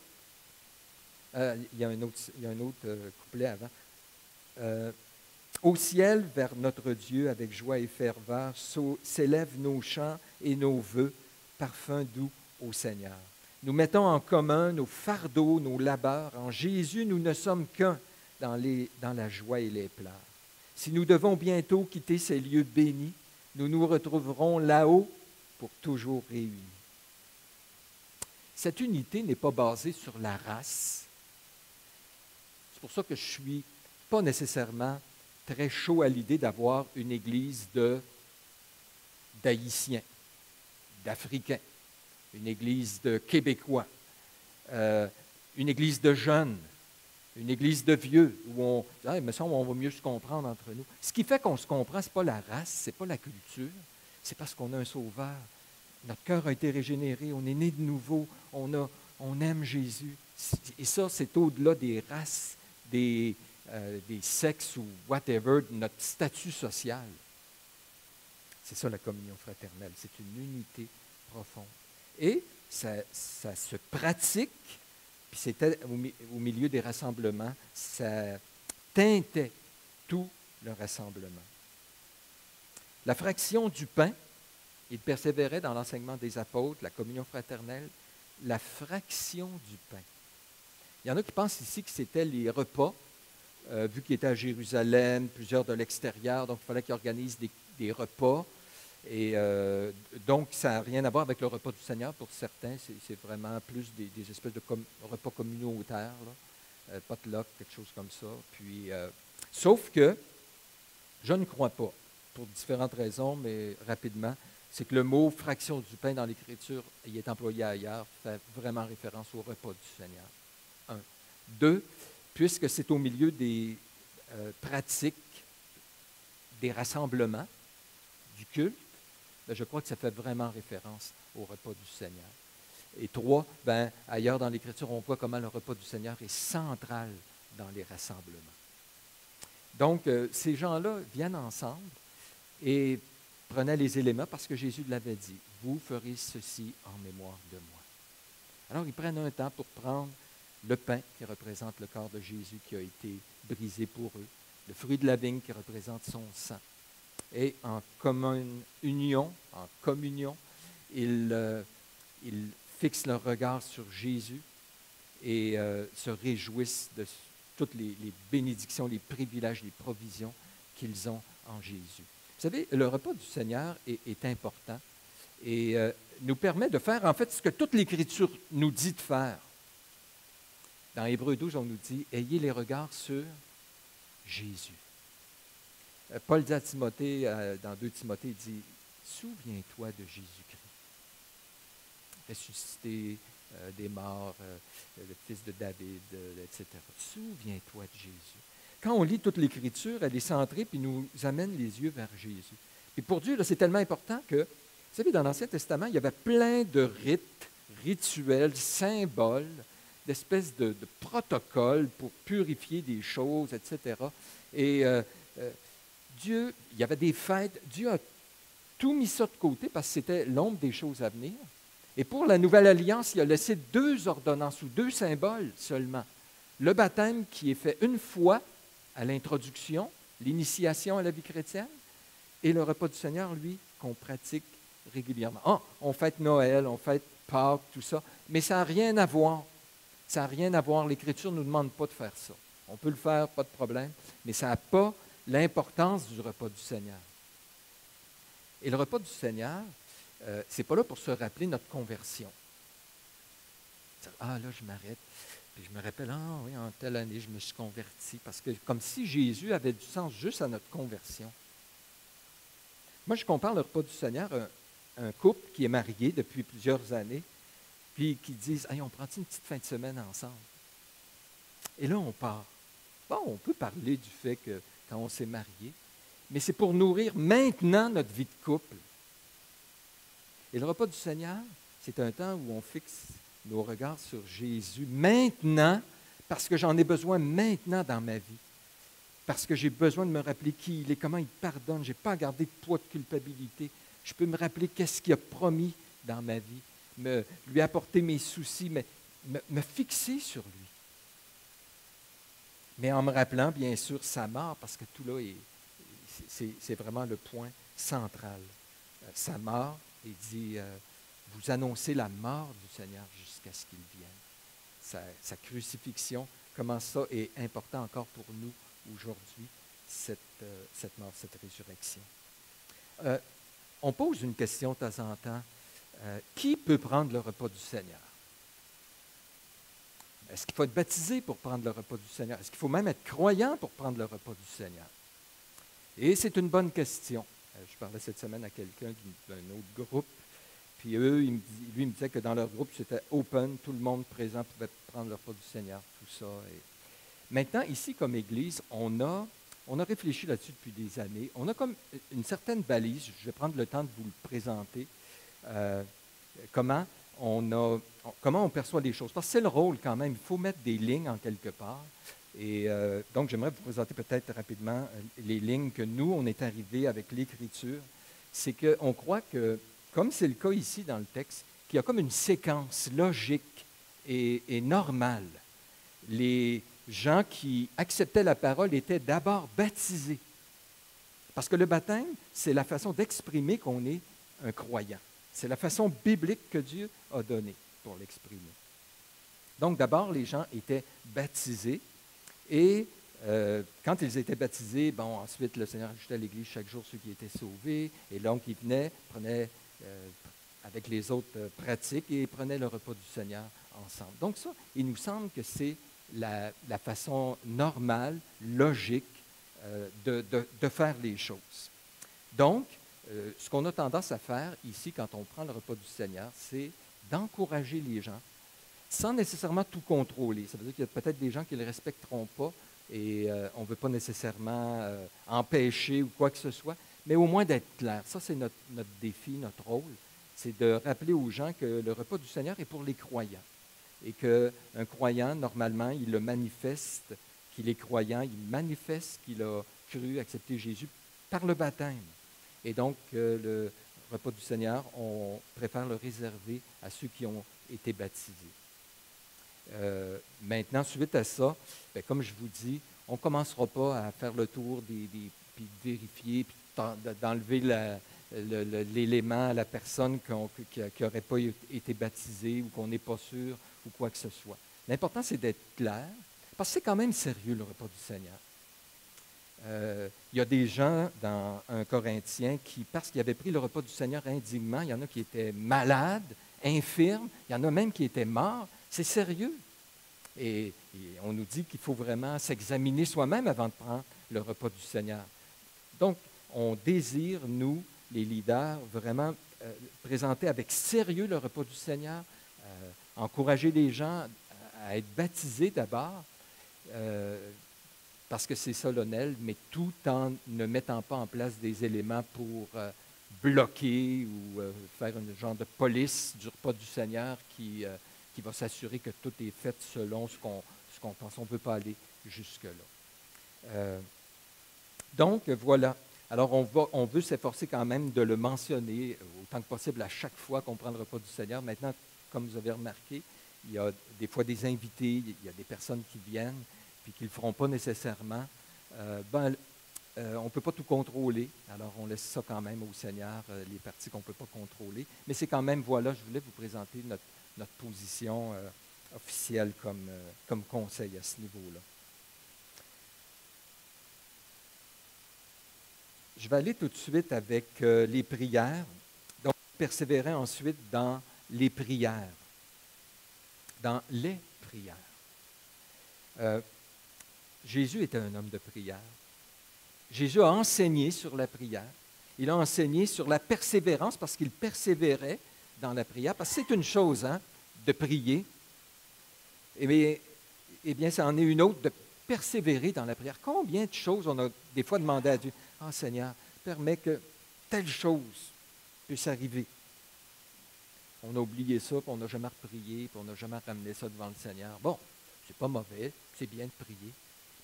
il y a un autre couplet avant, au ciel, vers notre Dieu, avec joie et ferveur, s'élèvent nos chants et nos vœux, parfum doux au Seigneur. Nous mettons en commun nos fardeaux, nos labeurs. En Jésus, nous ne sommes qu'un dans la joie et les pleurs. Si nous devons bientôt quitter ces lieux bénis, nous nous retrouverons là-haut pour toujours réunis. Cette unité n'est pas basée sur la race. C'est pour ça que je ne suis pas nécessairement très chaud à l'idée d'avoir une église d'Haïtiens, d'Africains, une église de Québécois, une église de jeunes, une église de vieux, où il me semble qu'on va mieux se comprendre entre nous. Ce qui fait qu'on se comprend, ce n'est pas la race, ce n'est pas la culture, c'est parce qu'on a un sauveur. Notre cœur a été régénéré, on est né de nouveau, on aime Jésus. Et ça, c'est au-delà des races, des sexes ou whatever, de notre statut social. C'est ça la communion fraternelle, c'est une unité profonde. Et ça se pratique, puis c'était au milieu des rassemblements, ça teintait tout le rassemblement. La fraction du pain, il persévérait dans l'enseignement des apôtres, la communion fraternelle, la fraction du pain. Il y en a qui pensent ici que c'était les repas, vu qu'il était à Jérusalem, plusieurs de l'extérieur, donc il fallait qu'ils organisent des repas. Et donc, ça n'a rien à voir avec le repas du Seigneur pour certains. C'est vraiment plus des espèces de repas communautaires, potluck, quelque chose comme ça. Puis, sauf que je ne crois pas, pour différentes raisons, mais rapidement, c'est que le mot fraction du pain dans l'Écriture, il est employé ailleurs, fait vraiment référence au repas du Seigneur. 1. 2, puisque c'est au milieu des pratiques, des rassemblements, du culte, je crois que ça fait vraiment référence au repas du Seigneur. Et 3, ailleurs dans l'Écriture, on voit comment le repas du Seigneur est central dans les rassemblements. Donc, ces gens-là viennent ensemble et prenaient les éléments parce que Jésus l'avait dit. Vous ferez ceci en mémoire de moi. Alors, ils prennent un temps pour prendre le pain qui représente le corps de Jésus qui a été brisé pour eux, le fruit de la vigne qui représente son sang. Et en commune union, en communion, ils fixent leur regard sur Jésus et se réjouissent de toutes les bénédictions, les privilèges, les provisions qu'ils ont en Jésus. savez, le repas du Seigneur est important et nous permet de faire, en fait, ce que toute l'Écriture nous dit de faire. Dans Hébreux 12, on nous dit « Ayez les regards sur Jésus ». Paul dit à Timothée, dans 2 Timothée, il dit « Souviens-toi de Jésus-Christ, ressuscité des morts, le fils de David, etc. Souviens-toi de Jésus. » Quand on lit toute l'Écriture, elle est centrée puis nous amène les yeux vers Jésus. Et pour Dieu, c'est tellement important que, vous savez, dans l'Ancien Testament, il y avait plein de rites, rituels, symboles, d'espèces de protocoles pour purifier des choses, etc. Et Dieu, il y avait des fêtes, Dieu a tout mis ça de côté parce que c'était l'ombre des choses à venir. Et pour la Nouvelle Alliance, il a laissé 2 ordonnances ou 2 symboles seulement. Le baptême qui est fait une fois à l'introduction, l'initiation à la vie chrétienne, et le repas du Seigneur, lui, qu'on pratique régulièrement. On fête Noël, on fête Pâques, tout ça, mais ça n'a rien à voir. Ça n'a rien à voir. L'Écriture ne nous demande pas de faire ça. On peut le faire, pas de problème, mais ça n'a pas l'importance du repas du Seigneur. Et le repas du Seigneur, ce n'est pas là pour se rappeler notre conversion. Ah, là, je m'arrête. Puis je me rappelle, ah oui, en telle année, je me suis converti. Parce que comme si Jésus avait du sens juste à notre conversion. Moi, je compare le repas du Seigneur à un couple qui est marié depuis plusieurs années, puis qui disent, hey, on prend une petite fin de semaine ensemble. Et là, on part. Bon, on peut parler du fait que quand on s'est marié, mais c'est pour nourrir maintenant notre vie de couple. Et le repas du Seigneur, c'est un temps où on fixe nos regards sur Jésus maintenant, parce que j'en ai besoin maintenant dans ma vie. Parce que j'ai besoin de me rappeler qui il est, comment il pardonne. Je n'ai pas à garder de poids de culpabilité. Je peux me rappeler qu'est-ce qu'il a promis dans ma vie, lui apporter mes soucis, me fixer sur lui. Mais en me rappelant, bien sûr, sa mort, parce que tout là, c'est vraiment le point central. Sa mort, il dit, vous annoncez la mort du Seigneur jusqu'à ce qu'il vienne. Sa crucifixion, comment ça est important encore pour nous aujourd'hui, cette mort, cette résurrection. On pose une question de temps en temps. Qui peut prendre le repas du Seigneur? Est-ce qu'il faut être baptisé pour prendre le repas du Seigneur? Est-ce qu'il faut même être croyant pour prendre le repas du Seigneur? Et c'est une bonne question. Je parlais cette semaine à quelqu'un d'un autre groupe, puis lui, il me disait que dans leur groupe, c'était open, tout le monde présent pouvait prendre le repas du Seigneur, tout ça. Et maintenant, ici, comme Église, on a réfléchi là-dessus depuis des années. On a comme une certaine balise, je vais prendre le temps de vous le présenter, comment on perçoit les choses. Parce que c'est le rôle quand même, il faut mettre des lignes en quelque part. Et donc, j'aimerais vous présenter peut-être rapidement les lignes que nous, on est arrivés avec l'Écriture. C'est qu'on croit que, comme c'est le cas ici dans le texte, qu'il y a comme une séquence logique et normale. Les gens qui acceptaient la parole étaient d'abord baptisés. Parce que le baptême, c'est la façon d'exprimer qu'on est un croyant. C'est la façon biblique que Dieu a donnée pour l'exprimer. Donc, d'abord, les gens étaient baptisés. Et quand ils étaient baptisés, bon, ensuite, le Seigneur ajoutait à l'Église chaque jour ceux qui étaient sauvés. Et donc, ils venaient, prenaient avec les autres pratiques et prenaient le repas du Seigneur ensemble. Donc ça, il nous semble que c'est la façon normale, logique de faire les choses. Donc, ce qu'on a tendance à faire ici, quand on prend le repas du Seigneur, c'est d'encourager les gens sans nécessairement tout contrôler. Ça veut dire qu'il y a peut-être des gens qui ne le respecteront pas et on ne veut pas nécessairement empêcher ou quoi que ce soit, mais au moins d'être clair. Ça, c'est notre défi, notre rôle, c'est de rappeler aux gens que le repas du Seigneur est pour les croyants et qu'un croyant, normalement, il le manifeste, qu'il est croyant, il manifeste qu'il a cru, accepté Jésus par le baptême. Et donc, le repas du Seigneur, on préfère le réserver à ceux qui ont été baptisés. Maintenant, suite à ça, bien, comme je vous dis, on ne commencera pas à faire le tour puis de vérifier, puis d'enlever l'élément à la personne qui n'aurait pas été baptisée ou qu'on n'est pas sûr ou quoi que ce soit. L'important, c'est d'être clair, parce que c'est quand même sérieux le repas du Seigneur. Il y a des gens dans 1 Corinthiens qui, parce qu'ils avaient pris le repas du Seigneur indignement, il y en a qui étaient malades, infirmes, il y en a même qui étaient morts. C'est sérieux. Et on nous dit qu'il faut vraiment s'examiner soi-même avant de prendre le repas du Seigneur. Donc, on désire, nous, les leaders, vraiment présenter avec sérieux le repas du Seigneur, encourager les gens à être baptisés d'abord, parce que c'est solennel, mais tout en ne mettant pas en place des éléments pour bloquer ou faire un genre de police du repas du Seigneur qui va s'assurer que tout est fait selon ce qu'on pense. On ne peut pas aller jusque-là. Donc, voilà. Alors, on veut s'efforcer quand même de le mentionner autant que possible à chaque fois qu'on prend le repas du Seigneur. Maintenant, comme vous avez remarqué, il y a des fois des invités, il y a des personnes qui viennent, puis qui ne le feront pas nécessairement. On ne peut pas tout contrôler, alors on laisse ça quand même au Seigneur, les parties qu'on ne peut pas contrôler. Mais c'est quand même, voilà, je voulais vous présenter notre position officielle comme conseil à ce niveau-là. Je vais aller tout de suite avec les prières. Donc, persévérer ensuite dans les prières. Dans les prières. Jésus était un homme de prière. Jésus a enseigné sur la prière. Il a enseigné sur la persévérance parce qu'il persévérait dans la prière. Parce que c'est une chose, hein, de prier. Eh bien, ça en est une autre de persévérer dans la prière. Combien de choses on a des fois demandé à Dieu? Ah, Seigneur, permets que telle chose puisse arriver. On a oublié ça, puis on n'a jamais reprié, puis on n'a jamais ramené ça devant le Seigneur. Bon, c'est pas mauvais, c'est bien de prier,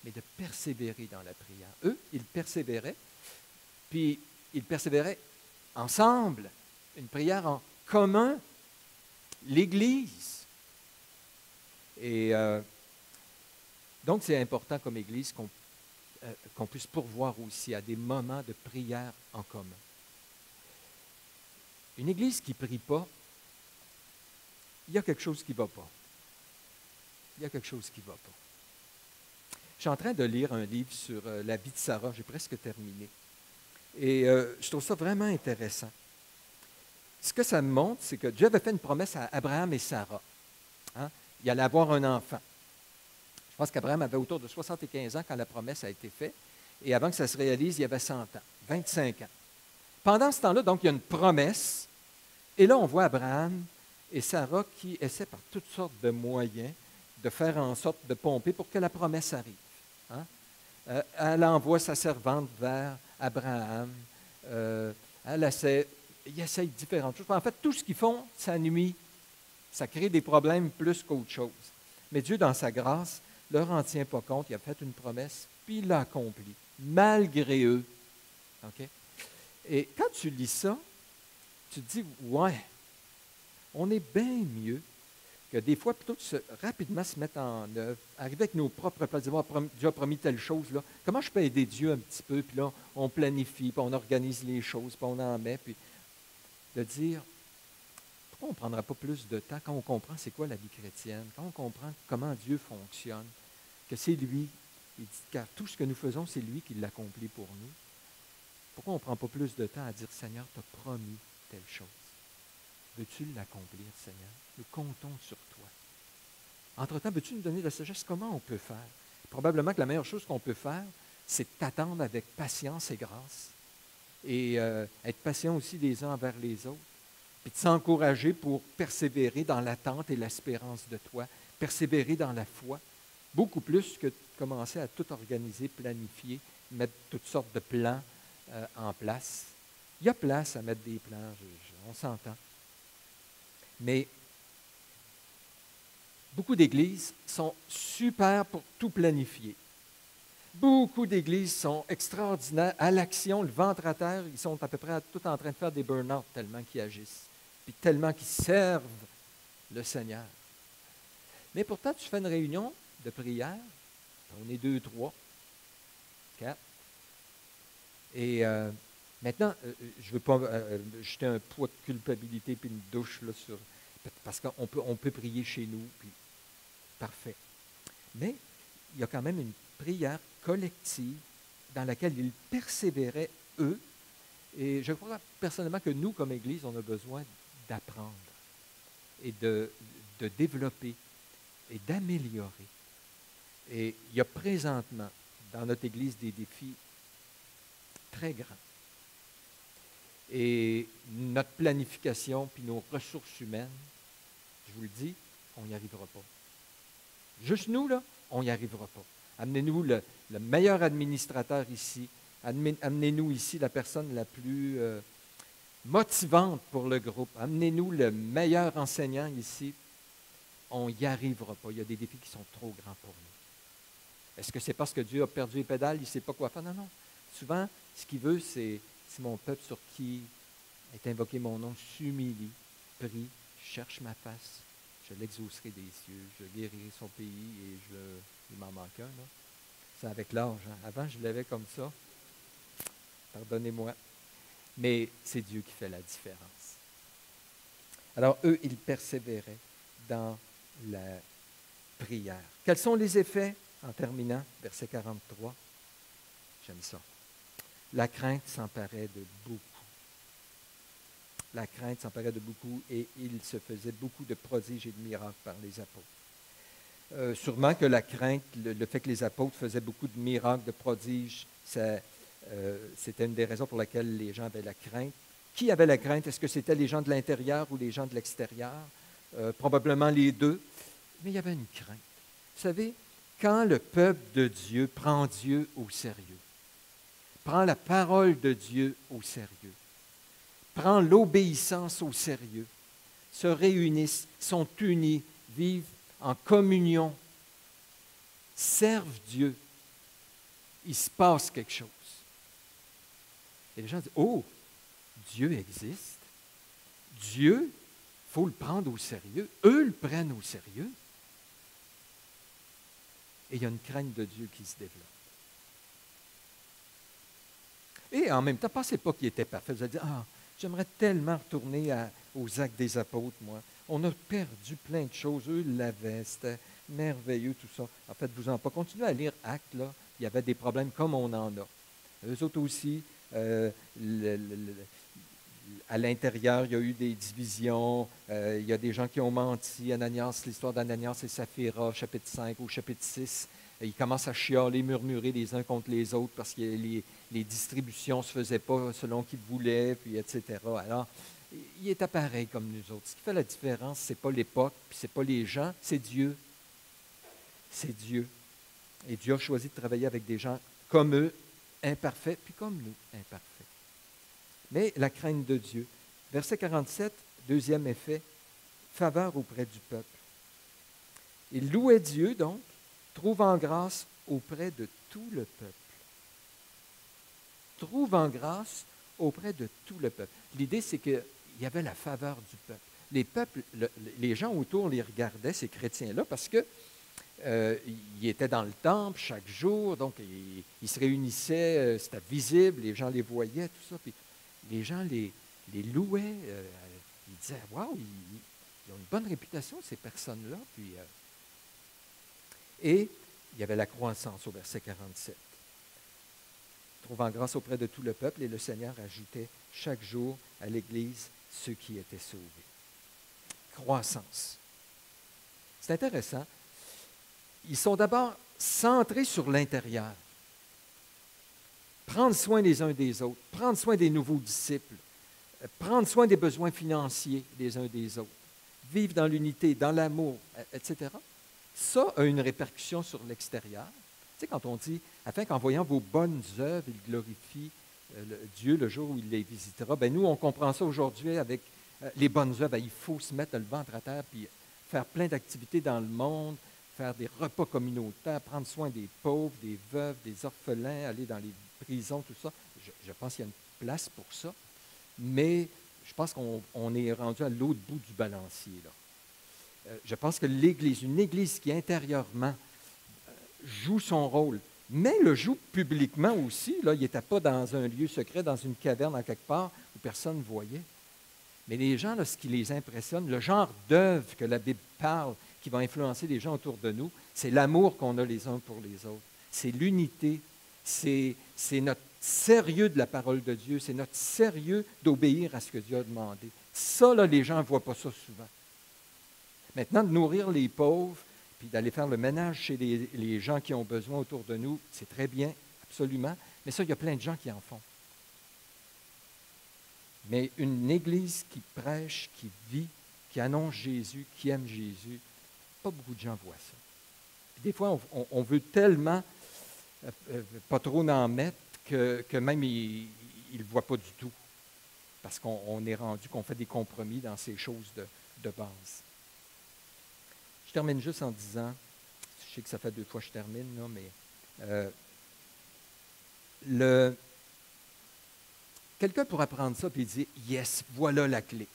mais de persévérer dans la prière. Eux, ils persévéraient, puis ils persévéraient ensemble, une prière en commun, l'Église. Et donc, c'est important comme Église qu'on puisse pourvoir aussi à des moments de prière en commun. Une Église qui ne prie pas, il y a quelque chose qui ne va pas. Il y a quelque chose qui ne va pas. Je suis en train de lire un livre sur la vie de Sarah, j'ai presque terminé. Et je trouve ça vraiment intéressant. Ce que ça me montre, c'est que Dieu avait fait une promesse à Abraham et Sarah. Hein? Il allait avoir un enfant. Je pense qu'Abraham avait autour de 75 ans quand la promesse a été faite. Et avant que ça se réalise, il y avait 100 ans, 25 ans. Pendant ce temps-là, donc, il y a une promesse. Et là, on voit Abraham et Sarah qui essaient par toutes sortes de moyens de faire en sorte de pomper pour que la promesse arrive. Hein? Elle envoie sa servante vers Abraham. Il essaye différentes choses. En fait, tout ce qu'ils font, ça nuit. Ça crée des problèmes plus qu'autre chose. Mais Dieu, dans sa grâce, ne leur en tient pas compte. Il a fait une promesse, puis il l'a accomplie, malgré eux. Okay? Et quand tu lis ça, tu te dis, ouais, on est bien mieux que des fois, plutôt que rapidement se mettre en œuvre, arriver avec nos propres plans, dire, Dieu a promis telle chose, là, comment je peux aider Dieu un petit peu, puis là, on planifie, puis on organise les choses, puis on en met, puis de dire, pourquoi on ne prendra pas plus de temps quand on comprend c'est quoi la vie chrétienne, quand on comprend comment Dieu fonctionne, que c'est lui, il dit, car tout ce que nous faisons, c'est lui qui l'accomplit pour nous. Pourquoi on ne prend pas plus de temps à dire, Seigneur, tu as promis telle chose. Veux-tu l'accomplir, Seigneur? Nous comptons sur toi. Entre-temps, veux-tu nous donner de la sagesse? Comment on peut faire? Probablement que la meilleure chose qu'on peut faire, c'est t'attendre avec patience et grâce. Et être patient aussi les uns envers les autres. Puis de s'encourager pour persévérer dans l'attente et l'espérance de toi. Persévérer dans la foi. Beaucoup plus que de commencer à tout organiser, planifier, mettre toutes sortes de plans en place. Il y a place à mettre des plans, on s'entend. Mais beaucoup d'églises sont super pour tout planifier. Beaucoup d'églises sont extraordinaires à l'action, le ventre à terre, ils sont à peu près tout en train de faire des burn-out tellement qu'ils agissent, puis tellement qu'ils servent le Seigneur. Mais pourtant, tu fais une réunion de prière, on est 2, 3, 4, et maintenant, je ne veux pas jeter un poids de culpabilité puis une douche là, parce qu'on peut prier chez nous, puis parfait. Mais il y a quand même une prière collective dans laquelle ils persévéraient, eux. Et je crois personnellement que nous, comme Église, on a besoin d'apprendre et de développer et d'améliorer. Et il y a présentement dans notre Église des défis très grands. Et notre planification puis nos ressources humaines, je vous le dis, on n'y arrivera pas. Juste nous, là, on n'y arrivera pas. Amenez-nous le meilleur administrateur ici. Amenez-nous ici la personne la plus motivante pour le groupe. Amenez-nous le meilleur enseignant ici. On n'y arrivera pas. Il y a des défis qui sont trop grands pour nous. Est-ce que c'est parce que Dieu a perdu les pédales, il ne sait pas quoi faire? Non, non. Souvent, ce qu'il veut, c'est si mon peuple sur qui est invoqué mon nom s'humilie, prie, cherche ma face, je l'exaucerai des cieux, je guérirai son pays et il m'en manque un. Là. C'est avec l'âge. Hein? Avant, je l'avais comme ça. Pardonnez-moi. Mais c'est Dieu qui fait la différence. Alors, eux, ils persévéraient dans la prière. Quels sont les effets? En terminant, verset 43. J'aime ça. La crainte s'emparait de beaucoup. La crainte s'emparait de beaucoup et il se faisait beaucoup de prodiges et de miracles par les apôtres. Sûrement que la crainte, le fait que les apôtres faisaient beaucoup de miracles, de prodiges, c'était une des raisons pour lesquelles les gens avaient la crainte. Qui avait la crainte? Est-ce que c'était les gens de l'intérieur ou les gens de l'extérieur? Probablement les deux. Mais il y avait une crainte. Vous savez, quand le peuple de Dieu prend Dieu au sérieux, prend la parole de Dieu au sérieux, prend l'obéissance au sérieux, se réunissent, sont unis, vivent en communion, servent Dieu, il se passe quelque chose. Et les gens disent, oh, Dieu existe. Dieu, il faut le prendre au sérieux. Eux le prennent au sérieux. Et il y a une crainte de Dieu qui se développe. Et en même temps, pensez pas qu'il était parfait. Vous allez dire, ah, j'aimerais tellement retourner aux actes des apôtres, moi. On a perdu plein de choses. Eux l'avaient. C'était merveilleux, tout ça. En fait, vous en pas. Continuez à lire Actes, là. Il y avait des problèmes comme on en a. Eux autres aussi, à l'intérieur, il y a eu des divisions. Il y a des gens qui ont menti. Ananias, l'histoire d'Ananias et Saphira, chapitre 5 ou chapitre 6. Ils commencent à chialer, murmurer les uns contre les autres parce que les distributions ne se faisaient pas selon qu'ils voulaient, puis etc. Alors, il était pareil comme nous autres. Ce qui fait la différence, ce n'est pas l'époque, puis ce n'est pas les gens, c'est Dieu. C'est Dieu. Et Dieu a choisi de travailler avec des gens comme eux, imparfaits, puis comme nous, imparfaits. Mais la crainte de Dieu. Verset 47, deuxième effet, faveur auprès du peuple. Il louait Dieu, donc, trouvant grâce auprès de tout le peuple. Trouvant grâce auprès de tout le peuple. L'idée, c'est qu'il y avait la faveur du peuple. Les gens autour les regardaient, ces chrétiens-là, parce que ils étaient dans le temple chaque jour, donc ils se réunissaient, c'était visible, les gens les voyaient, tout ça. Puis les gens les louaient, ils disaient, waouh, ils ont une bonne réputation, ces personnes-là. Puis, et il y avait la croissance au verset 47. Trouvant grâce auprès de tout le peuple, et le Seigneur ajoutait chaque jour à l'Église ceux qui étaient sauvés. Croissance. C'est intéressant. Ils sont d'abord centrés sur l'intérieur. Prendre soin les uns des autres, prendre soin des nouveaux disciples, prendre soin des besoins financiers des uns des autres, vivre dans l'unité, dans l'amour, etc. Ça a une répercussion sur l'extérieur. Tu sais, quand on dit, afin qu'en voyant vos bonnes œuvres, il glorifie Dieu le jour où il les visitera, bien nous, on comprend ça aujourd'hui avec les bonnes œuvres. Il faut se mettre le ventre à terre puis faire plein d'activités dans le monde, faire des repas communautaires, prendre soin des pauvres, des veuves, des orphelins, aller dans les prisons, tout ça. Je pense qu'il y a une place pour ça, mais je pense qu'on est rendu à l'autre bout du balancier, là. Je pense que l'Église, une Église qui intérieurement joue son rôle, mais le joue publiquement aussi. Là, il n'était pas dans un lieu secret, dans une caverne en quelque part où personne ne voyait. Mais les gens, là, ce qui les impressionne, le genre d'œuvre que la Bible parle, qui va influencer les gens autour de nous, c'est l'amour qu'on a les uns pour les autres. C'est l'unité, C'est notre sérieux de la parole de Dieu, c'est notre sérieux d'obéir à ce que Dieu a demandé. Ça, là, les gens ne voient pas ça souvent. Maintenant, de nourrir les pauvres, puis d'aller faire le ménage chez les gens qui ont besoin autour de nous, c'est très bien, absolument. Mais ça, il y a plein de gens qui en font. Mais une Église qui prêche, qui vit, qui annonce Jésus, qui aime Jésus, pas beaucoup de gens voient ça. Puis des fois, on veut tellement pas trop en mettre que même ils ne le voient pas du tout. Parce qu'on est rendu qu'on fait des compromis dans ces choses de base. Je termine juste en disant, je sais que ça fait 2 fois que je termine, là, mais quelqu'un pourra prendre ça et dire, yes, voilà la clé.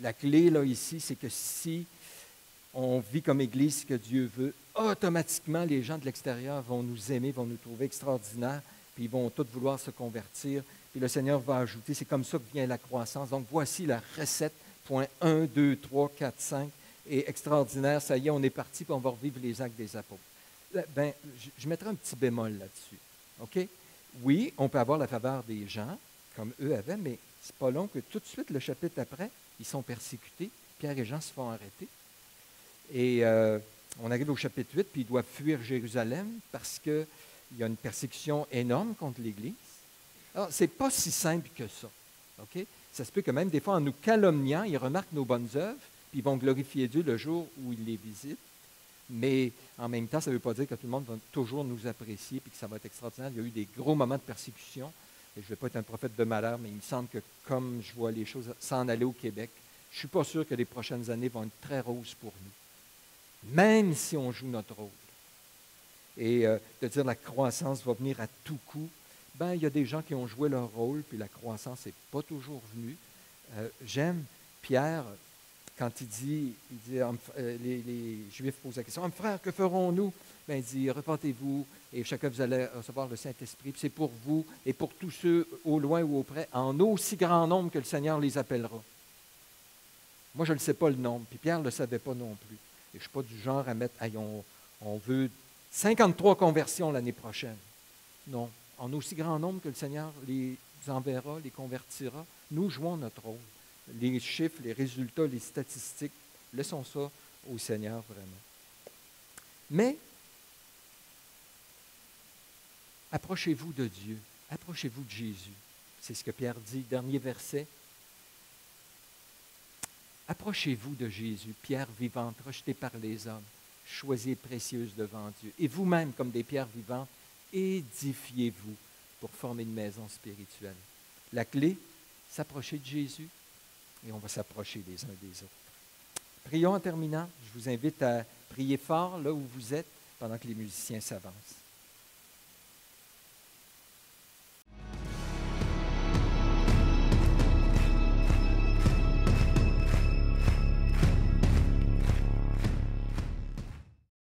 La clé, là, ici, c'est que si on vit comme Église ce que Dieu veut, automatiquement, les gens de l'extérieur vont nous aimer, vont nous trouver extraordinaires, puis ils vont tous vouloir se convertir, puis le Seigneur va ajouter, c'est comme ça que vient la croissance. Donc, voici la recette, point 1, 2, 3, 4, 5, et extraordinaire, ça y est, on est parti, puis on va revivre les actes des apôtres. Ben, je mettrai un petit bémol là-dessus, OK? Oui, on peut avoir la faveur des gens, comme eux avaient, mais c'est pas long que tout de suite, le chapitre après, ils sont persécutés, Pierre et Jean se font arrêter. Et on arrive au chapitre 8, puis ils doivent fuir Jérusalem parce qu'il y a une persécution énorme contre l'Église. Alors, ce n'est pas si simple que ça. OK? Ça se peut que même des fois, en nous calomniant, ils remarquent nos bonnes œuvres, puis ils vont glorifier Dieu le jour où ils les visitent. Mais en même temps, ça ne veut pas dire que tout le monde va toujours nous apprécier puis que ça va être extraordinaire. Il y a eu des gros moments de persécution. Et je ne vais pas être un prophète de malheur, mais il me semble que comme je vois les choses s'en aller au Québec, je ne suis pas sûr que les prochaines années vont être très roses pour nous, même si on joue notre rôle. Et de dire la croissance va venir à tout coup, ben il y a des gens qui ont joué leur rôle, puis la croissance n'est pas toujours venue. J'aime Pierre, quand il dit les Juifs posent la question, frère, que ferons-nous? Ben, il dit, repentez-vous, et chacun vous allez recevoir le Saint-Esprit. Puis c'est pour vous et pour tous ceux au loin ou au près, en aussi grand nombre que le Seigneur les appellera. Moi, je ne sais pas le nombre, puis Pierre ne le savait pas non plus. Et je ne suis pas du genre à mettre, on veut 53 conversions l'année prochaine. Non, en aussi grand nombre que le Seigneur les enverra, les convertira. Nous jouons notre rôle. Les chiffres, les résultats, les statistiques, laissons ça au Seigneur vraiment. Mais, approchez-vous de Dieu, approchez-vous de Jésus. C'est ce que Pierre dit, dernier verset. Approchez-vous de Jésus, pierre vivante, rejetée par les hommes, choisie et précieuse devant Dieu. Et vous-même, comme des pierres vivantes, édifiez-vous pour former une maison spirituelle. La clé, s'approcher de Jésus, et on va s'approcher les uns des autres. Prions en terminant. Je vous invite à prier fort là où vous êtes pendant que les musiciens s'avancent.